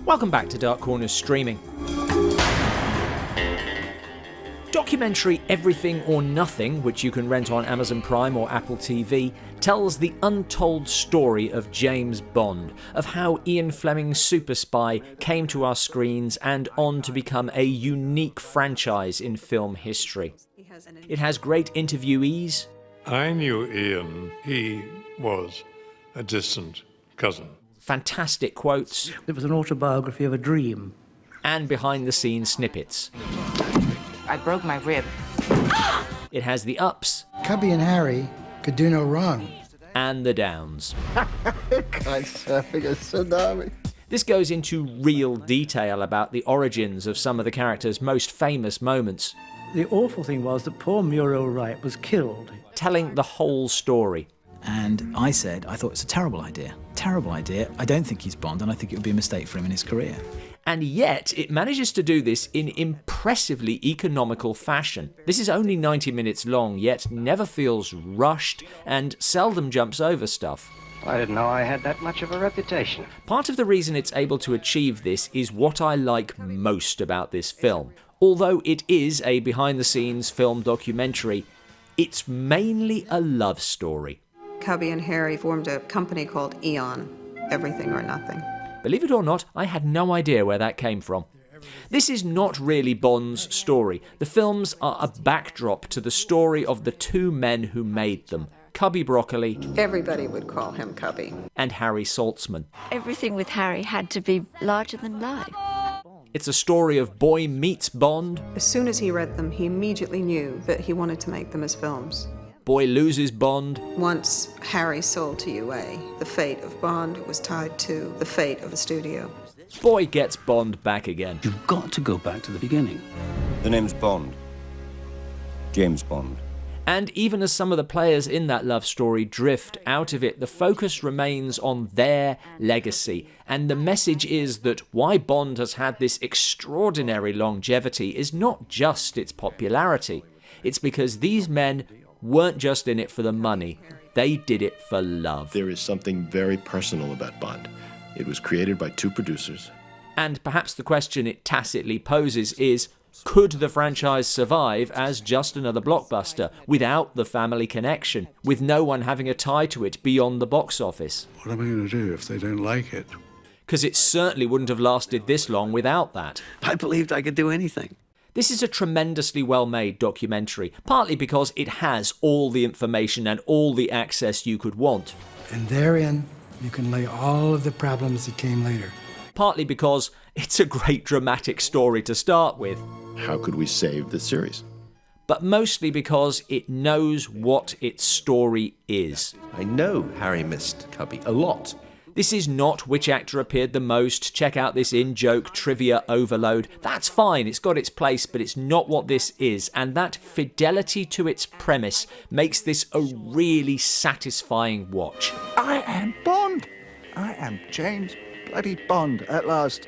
Welcome back to Dark Corners Streaming. Documentary Everything or Nothing, which you can rent on Amazon Prime or Apple TV, tells the untold story of James Bond, of how Ian Fleming's super spy came to our screens and on to become a unique franchise in film history. It has great interviewees. I knew Ian. He was a distant cousin. Fantastic quotes. It was an autobiography of a dream. And behind-the-scenes snippets. I broke my rib. It has the ups. Cubby and Harry could do no wrong. And the downs. Kitesurfing a tsunami. This goes into real detail about the origins of some of the characters' most famous moments. The awful thing was that poor Muriel Wright was killed. Telling the whole story. And I said, I thought it's a terrible idea. Terrible idea. I don't think he's Bond, and I think it would be a mistake for him in his career. And yet, it manages to do this in impressively economical fashion. This is only 90 minutes long, yet never feels rushed and seldom jumps over stuff. I didn't know I had that much of a reputation. Part of the reason it's able to achieve this is what I like most about this film. Although it is a behind-the-scenes film documentary, it's mainly a love story. Cubby and Harry formed a company called Eon, Everything or Nothing. Believe it or not, I had no idea where that came from. This is not really Bond's story. The films are a backdrop to the story of the two men who made them, Cubby Broccoli. Everybody would call him Cubby. And Harry Saltzman. Everything with Harry had to be larger than life. It's a story of boy meets Bond. As soon as he read them, he immediately knew that he wanted to make them as films. Boy loses Bond. Once Harry sold to UA, the fate of Bond was tied to the fate of the studio. Boy gets Bond back again. You've got to go back to the beginning. The name's Bond. James Bond. And even as some of the players in that love story drift out of it, the focus remains on their legacy. And the message is that why Bond has had this extraordinary longevity is not just its popularity. It's because these men weren't just in it for the money, they did it for love. There is something very personal about Bond. It was created by two producers. And perhaps the question it tacitly poses is, could the franchise survive as just another blockbuster without the family connection, with no one having a tie to it beyond the box office? What am I going to do if they don't like it? Because it certainly wouldn't have lasted this long without that. I believed I could do anything. This is a tremendously well-made documentary, partly because it has all the information and all the access you could want. And therein, you can lay all of the problems that came later. Partly because it's a great dramatic story to start with. How could we save the series? But mostly because it knows what its story is. I know Harry missed Cubby a lot. This is not which actor appeared the most, check out this in-joke trivia overload. That's fine, it's got its place, but it's not what this is, and that fidelity to its premise makes this a really satisfying watch. I am Bond! I am James bloody Bond at last.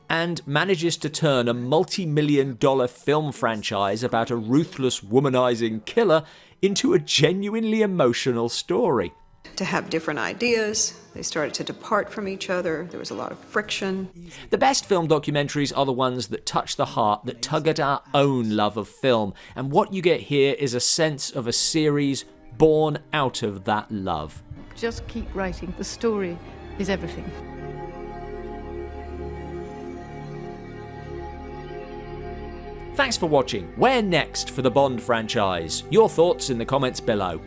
And manages to turn a multi-million-dollar film franchise about a ruthless womanizing killer into a genuinely emotional story. To have different ideas, they started to depart from each other, there was a lot of friction. The best film documentaries are the ones that touch the heart, that tug at our own love of film, and what you get here is a sense of a series born out of that love. Just keep writing. The story is everything. Thanks for watching. Where next for the Bond franchise? Your thoughts in the comments below.